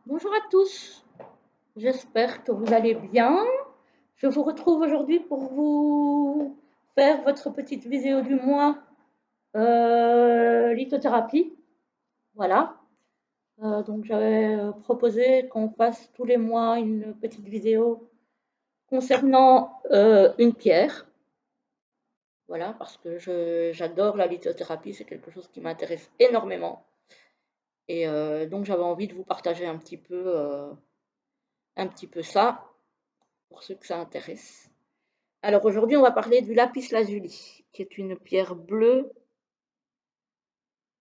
Bonjour à tous, j'espère que vous allez bien. Je vous retrouve aujourd'hui pour vous faire votre petite vidéo du mois lithothérapie. Voilà. Donc j'avais proposé qu'on fasse tous les mois une petite vidéo concernant une pierre. Voilà, parce que j'adore la lithothérapie, c'est quelque chose qui m'intéresse énormément. Et donc j'avais envie de vous partager un petit peu ça pour ceux que ça intéresse. Alors aujourd'hui, on va parler du lapis lazuli, qui est une pierre bleue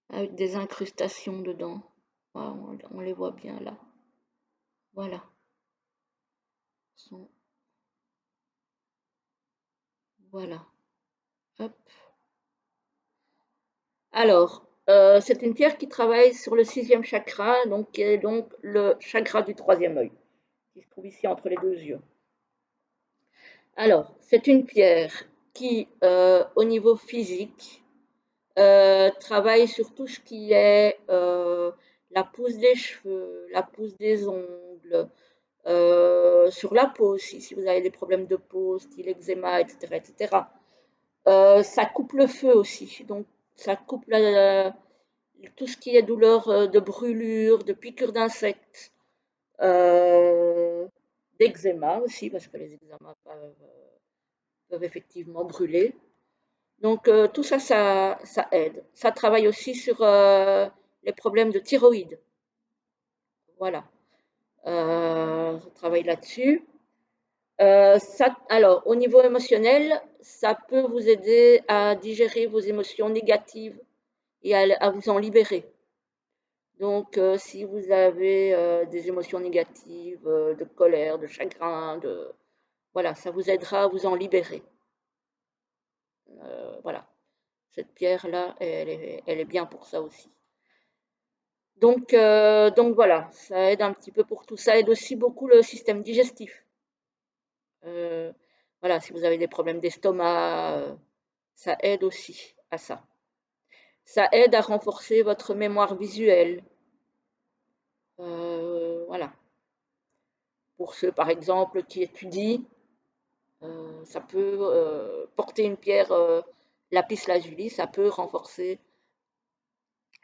avec des incrustations dedans. On les voit bien là. Voilà. Voilà. Hop. Alors, c'est une pierre qui travaille sur le sixième chakra, donc qui est donc le chakra du troisième œil, qui se trouve ici entre les deux yeux. Alors, c'est une pierre qui, au niveau physique, travaille sur tout ce qui est la pousse des cheveux, la pousse des ongles, sur la peau aussi, si vous avez des problèmes de peau, style eczéma, etc. etc. Ça coupe le feu aussi, donc ça coupe tout ce qui est douleur de brûlure, de piqûres d'insectes, euh, d'eczéma aussi, parce que les eczémas peuvent effectivement brûler. Donc tout ça, ça aide. Ça travaille aussi sur les problèmes de thyroïde. Voilà. On travaille là-dessus. Alors, au niveau émotionnel, ça peut vous aider à digérer vos émotions négatives et à vous en libérer. Donc, si vous avez des émotions négatives, de colère, de chagrin, voilà, ça vous aidera à vous en libérer. Voilà, cette pierre-là, elle est bien pour ça aussi. Donc voilà, ça aide un petit peu pour tout. Ça aide aussi beaucoup le système digestif. Euh, voilà, si vous avez des problèmes d'estomac, ça aide aussi à ça. Ça aide à renforcer votre mémoire visuelle. Voilà. Pour ceux, par exemple, qui étudient, ça peut porter une pierre lapis lazuli, ça peut renforcer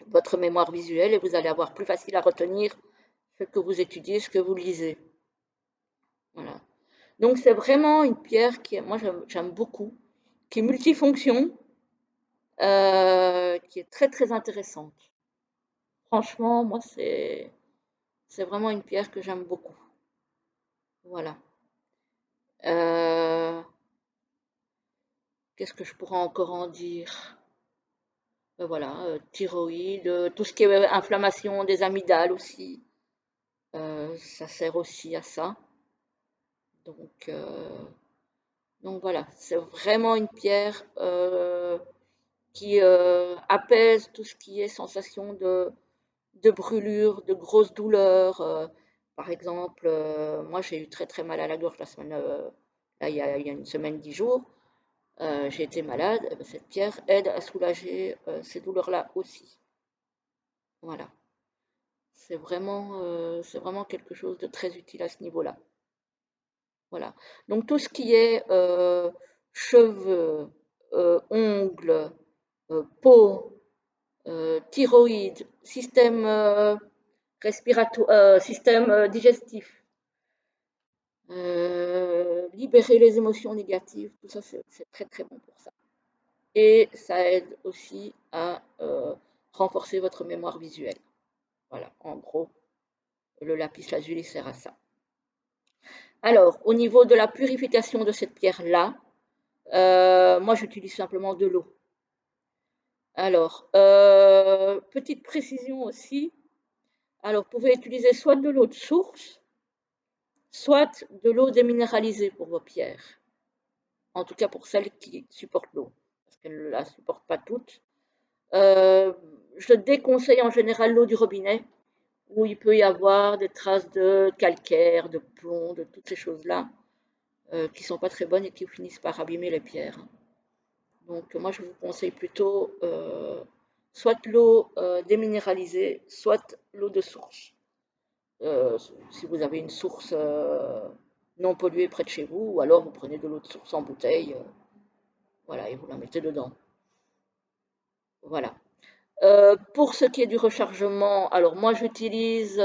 votre mémoire visuelle et vous allez avoir plus facile à retenir ce que vous étudiez, ce que vous lisez. Voilà. Donc c'est vraiment une pierre qui, moi j'aime beaucoup, qui est multifonction, qui est très très intéressante. Franchement, moi c'est vraiment une pierre que j'aime beaucoup. Voilà. Euh, Qu'est-ce que je pourrais encore en dire? Voilà, thyroïde, tout ce qui est inflammation des amygdales aussi, ça sert aussi à ça. Donc, euh, donc voilà, c'est vraiment une pierre qui apaise tout ce qui est sensation de brûlure, de grosses douleurs. Par exemple, moi j'ai eu très très mal à la gorge la semaine, là, il y a une semaine, 10 jours. J'ai été malade. Eh ben, cette pierre aide à soulager ces douleurs-là aussi. Voilà, c'est vraiment quelque chose de très utile à ce niveau-là. Voilà. Donc tout ce qui est cheveux, ongles, peau, thyroïde, système respiratoire, système digestif, libérer les émotions négatives, tout ça c'est très très bon pour ça. Et ça aide aussi à renforcer votre mémoire visuelle. Voilà, en gros, le lapis lazuli sert à ça. Alors, au niveau de la purification de cette pierre-là, moi j'utilise simplement de l'eau. Alors, petite précision aussi, alors vous pouvez utiliser soit de l'eau de source, soit de l'eau déminéralisée pour vos pierres. En tout cas pour celles qui supportent l'eau, parce qu'elles ne la supportent pas toutes. Euh, je déconseille en général l'eau du robinet, où il peut y avoir des traces de calcaire, de plomb, de toutes ces choses-là, qui sont pas très bonnes et qui finissent par abîmer les pierres. Donc moi je vous conseille plutôt soit l'eau déminéralisée, soit l'eau de source. si vous avez une source non polluée près de chez vous, ou alors vous prenez de l'eau de source en bouteille, voilà, et vous la mettez dedans. Voilà. Pour ce qui est du rechargement, alors moi j'utilise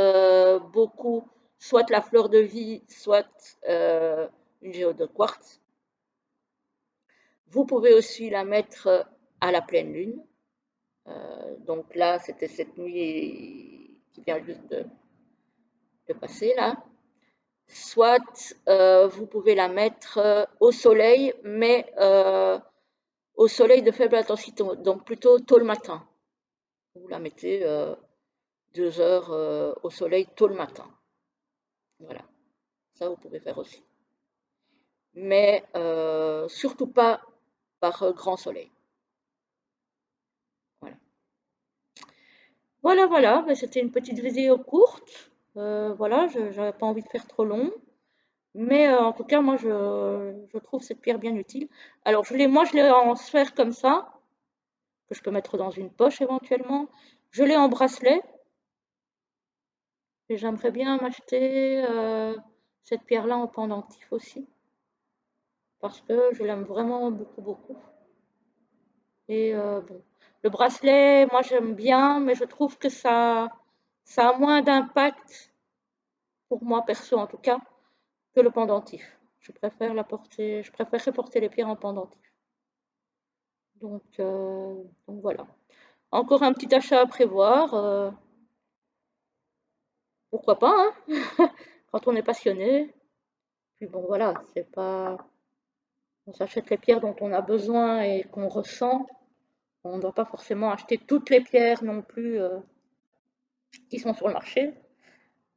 beaucoup soit la fleur de vie, soit une géode de quartz. Vous pouvez aussi la mettre à la pleine lune. Donc là, c'était cette nuit qui vient juste de passer là. Soit vous pouvez la mettre au soleil, mais au soleil de faible intensité, donc plutôt tôt le matin. Vous la mettez 2 heures au soleil tôt le matin. Voilà, ça vous pouvez faire aussi. Mais surtout pas par grand soleil. Voilà, voilà, voilà. Ben, c'était une petite vidéo courte. Voilà, je n'avais pas envie de faire trop long. Mais en tout cas, moi, je trouve cette pierre bien utile. Alors, moi, je l'ai en sphère comme ça, que je peux mettre dans une poche éventuellement. Je l'ai en bracelet et j'aimerais bien m'acheter cette pierre-là en pendentif aussi, parce que je l'aime vraiment beaucoup, beaucoup. Et bon, le bracelet, moi, j'aime bien, mais je trouve que ça a moins d'impact, pour moi perso en tout cas, que le pendentif. Je préférerais porter les pierres en pendentif. Donc voilà. Encore un petit achat à prévoir, pourquoi pas, hein, quand on est passionné. Puis bon, voilà, c'est pas, on s'achète les pierres dont on a besoin et qu'on ressent. On ne doit pas forcément acheter toutes les pierres non plus qui sont sur le marché.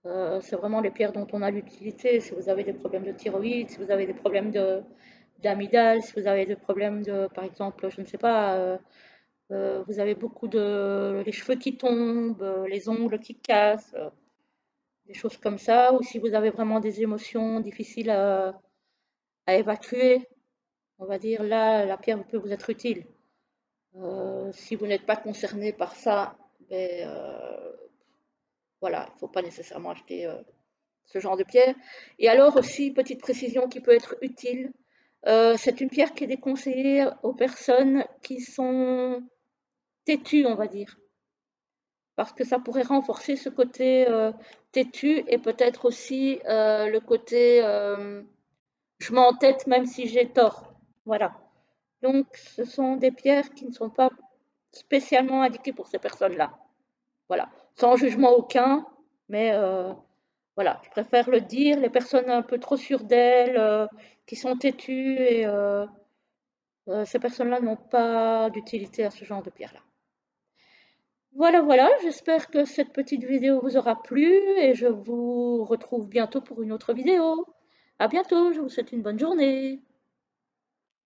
C'est vraiment les pierres dont on a l'utilité. Si vous avez des problèmes de thyroïde, si vous avez des problèmes d'amygdale, si vous avez des problèmes de, par exemple, je ne sais pas, vous avez beaucoup de, les cheveux qui tombent, les ongles qui cassent, des choses comme ça, ou si vous avez vraiment des émotions difficiles à évacuer, on va dire là, la pierre peut vous être utile. Si vous n'êtes pas concerné par ça, ben, voilà, il ne faut pas nécessairement acheter ce genre de pierre. Et alors aussi, petite précision qui peut être utile, c'est une pierre qui est déconseillée aux personnes qui sont têtues, on va dire, parce que ça pourrait renforcer ce côté têtu et peut-être aussi le côté je m'entête même si j'ai tort. Voilà. Donc, ce sont des pierres qui ne sont pas spécialement indiquées pour ces personnes-là. Voilà. Sans jugement aucun, mais voilà, je préfère le dire. Les personnes un peu trop sûres d'elles, qui sont têtues, et ces personnes-là n'ont pas d'utilité à ce genre de pierre-là. Voilà, voilà, j'espère que cette petite vidéo vous aura plu et je vous retrouve bientôt pour une autre vidéo. À bientôt, je vous souhaite une bonne journée.